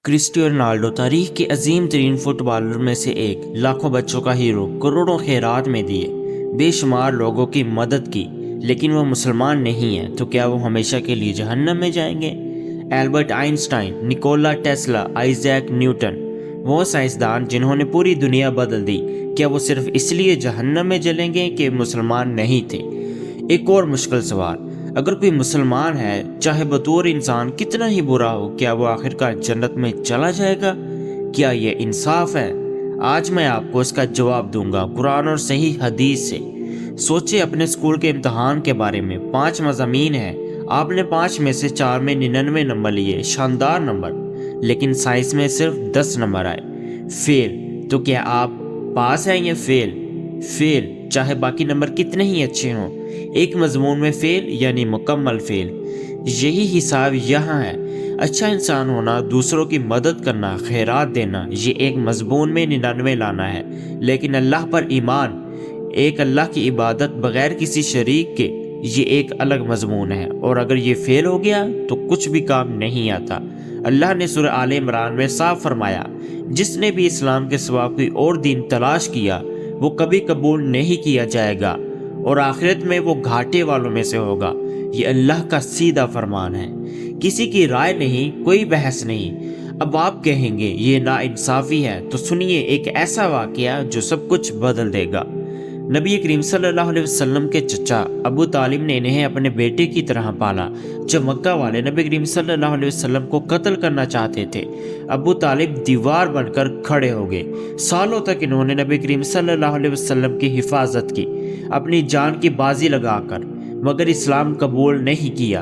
Cristiano Ronaldo تاریخ کے عظیم ترین fit bowler میں سے ایک، لاکھوں بچوں کا ہیرو، کروڑوں خیرات میں دیے، بے شمار لوگوں کی مدد کی، لیکن وہ مسلمان نہیں ہے تو کیا وہ ہمیشہ کے لیے جہنم میں جائیں گے؟ Albert Einstein, Nicolas Tesla, Isaac Newton, وہ سائنسدان جنہوں نے پوری دنیا بدل دی، کیا وہ صرف اس لیے جہنم میں جلیں گے کہ مسلمان نہیں تھے؟ ایک اور مشکل سوال، اگر کوئی مسلمان ہے، چاہے بطور انسان کتنا ہی برا ہو، کیا وہ آخرکار جنت میں چلا جائے گا؟ کیا یہ انصاف ہے؟ آج میں آپ کو اس کا جواب دوں گا قرآن اور صحیح حدیث سے۔ سوچے اپنے اسکول کے امتحان کے بارے میں، 5 مضامین ہیں، آپ نے 5 میں سے 4 میں 99 نمبر لیے، شاندار نمبر، لیکن سائنس میں صرف 10 نمبر آئے، فیل۔ تو کیا آپ پاس ہیں یا فیل؟ فیل، چاہے باقی نمبر کتنے ہی اچھے ہوں۔ ایک مضمون میں فیل یعنی مکمل فیل۔ یہی حساب یہاں ہے۔ اچھا انسان ہونا، دوسروں کی مدد کرنا، خیرات دینا، یہ ایک مضمون میں 99 لانا ہے، لیکن اللہ پر ایمان، ایک اللہ کی عبادت بغیر کسی شریک کے، یہ ایک الگ مضمون ہے، اور اگر یہ فیل ہو گیا تو کچھ بھی کام نہیں آتا۔ اللہ نے سورہ آل عمران میں صاف فرمایا، جس نے بھی اسلام کے سوا کوئی اور دین تلاش کیا وہ کبھی قبول نہیں کیا جائے گا، اور آخرت میں وہ گھاٹے والوں میں سے ہوگا۔ یہ اللہ کا سیدھا فرمان ہے، کسی کی رائے نہیں، کوئی بحث نہیں۔ اب آپ کہیں گے یہ ناانصافی ہے، تو سنیے ایک ایسا واقعہ جو سب کچھ بدل دے گا۔ نبی کریم صلی اللہ علیہ وسلم کے چچا ابو طالب نے انہیں اپنے بیٹے کی طرح پالا۔ جب مکہ والے نبی کریم صلی اللہ علیہ وسلم کو قتل کرنا چاہتے تھے، ابو طالب دیوار بن کر کھڑے ہو گئے۔ سالوں تک انہوں نے نبی کریم صلی اللہ علیہ وسلم کی حفاظت کی، اپنی جان کی بازی لگا کر، مگر اسلام قبول نہیں کیا۔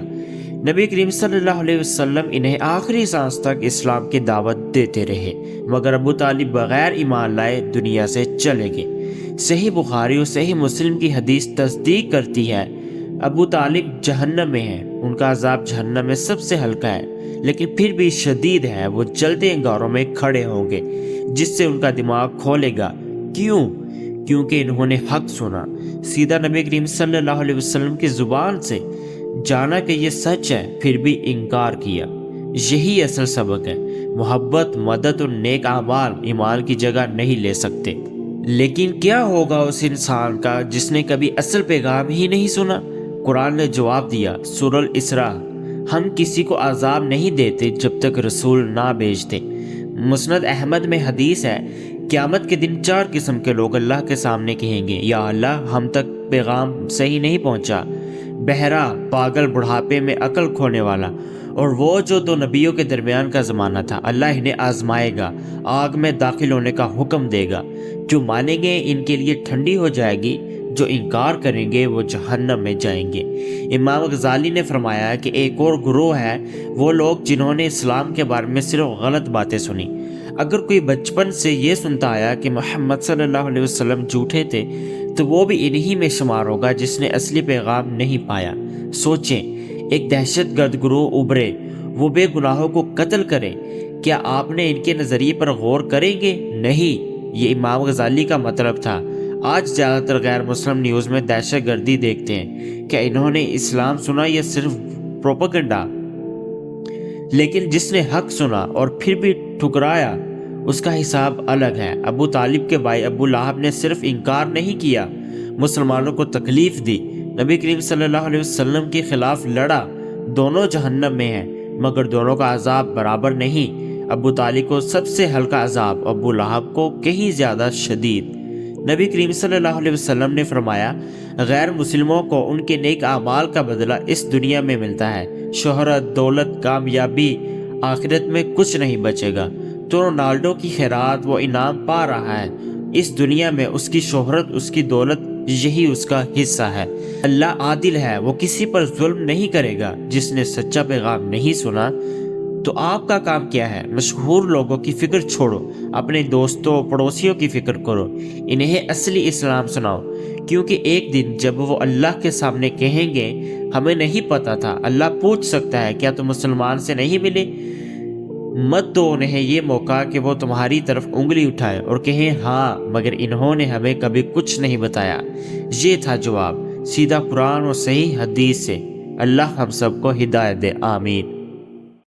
نبی کریم صلی اللہ علیہ وسلم انہیں آخری سانس تک اسلام کی دعوت دیتے رہے، مگر ابو طالب بغیر ایمان لائے دنیا سے چلے گئے۔ صحیح بخاری اور صحیح مسلم کی حدیث تصدیق کرتی ہے، ابو طالب جہنم میں ہیں، ان کا عذاب جہنم میں سب سے ہلکا ہے، لیکن پھر بھی شدید ہے۔ وہ جلتے انگاروں میں کھڑے ہوں گے، جس سے ان کا دماغ کھولے گا۔ کیوں؟ کیونکہ انہوں نے حق سنا، سیدھا نبی کریم صلی اللہ علیہ وسلم کی زبان سے، جانا کہ یہ سچ ہے، پھر بھی انکار کیا۔ یہی اصل سبق ہے۔ محبت، مدد اور نیک اعمال ایمان کی جگہ نہیں لے سکتے۔ لیکن کیا ہوگا اس انسان کا جس نے کبھی اصل پیغام ہی نہیں سنا؟ قرآن نے جواب دیا، سورہ الاسراء، ہم کسی کو عذاب نہیں دیتے جب تک رسول نہ بھیجتے۔ مسند احمد میں حدیث ہے، قیامت کے دن 4 قسم کے لوگ اللہ کے سامنے کہیں گے، یا اللہ ہم تک پیغام صحیح نہیں پہنچا۔ بہرا، پاگل، بڑھاپے میں عقل کھونے والا، اور وہ جو 2 نبیوں کے درمیان کا زمانہ تھا۔ اللہ انہیں آزمائے گا، آگ میں داخل ہونے کا حکم دے گا۔ جو مانیں گے ان کے لیے ٹھنڈی ہو جائے گی، جو انکار کریں گے وہ جہنم میں جائیں گے۔ امام غزالی نے فرمایا کہ ایک اور گروہ ہے، وہ لوگ جنہوں نے اسلام کے بارے میں صرف غلط باتیں سنی۔ اگر کوئی بچپن سے یہ سنتا آیا کہ محمد صلی اللہ علیہ وسلم جھوٹے تھے، تو وہ بھی انہی میں شمار ہوگا جس نے اصلی پیغام نہیں پایا۔ سوچیں، ایک دہشت گرد گروہ ابھرے، وہ بے گناہوں کو قتل کریں، کیا آپ نے ان کے نظریے پر غور کریں گے؟ نہیں، یہ امام غزالی کا مطلب تھا۔ آج زیادہ تر غیر مسلم نیوز میں دہشت گردی دیکھتے ہیں، کیا انہوں نے اسلام سنا یا صرف پروپیگنڈا؟ لیکن جس نے حق سنا اور پھر بھی ٹھکرایا، اس کا حساب الگ ہے۔ ابو طالب کے بھائی ابو لہب نے صرف انکار نہیں کیا، مسلمانوں کو تکلیف دی، نبی کریم صلی اللہ علیہ وسلم کے خلاف لڑا۔ دونوں جہنم میں ہیں، مگر دونوں کا عذاب برابر نہیں۔ ابو طالب کو سب سے ہلکا عذاب، ابو لہب کو کہیں زیادہ شدید۔ نبی کریم صلی اللہ علیہ وسلم نے فرمایا، غیر مسلموں کو ان کے نیک اعمال کا بدلہ اس دنیا میں ملتا ہے، شہرت، دولت، کامیابی، آخرت میں کچھ نہیں بچے گا۔ تو رونالڈو کی خیرات، وہ انعام پا رہا ہے اس دنیا میں، اس کی شہرت، اس کی دولت، یہی اس کا حصہ ہے۔ اللہ عادل ہے، وہ کسی پر ظلم نہیں کرے گا۔ جس نے سچا پیغام نہیں سنا، تو آپ کا کام کیا ہے؟ مشہور لوگوں کی فکر چھوڑو، اپنے دوستوں، پڑوسیوں کی فکر کرو، انہیں اصلی اسلام سناؤ، کیونکہ ایک دن جب وہ اللہ کے سامنے کہیں گے ہمیں نہیں پتا تھا، اللہ پوچھ سکتا ہے کیا تم مسلمان سے نہیں ملے؟ مت دو انہیں یہ موقع کہ وہ تمہاری طرف انگلی اٹھائے اور کہیں ہاں مگر انہوں نے ہمیں کبھی کچھ نہیں بتایا۔ یہ تھا جواب، سیدھا قرآن اور صحیح حدیث سے۔ اللہ ہم سب کو ہدایت دے، آمین۔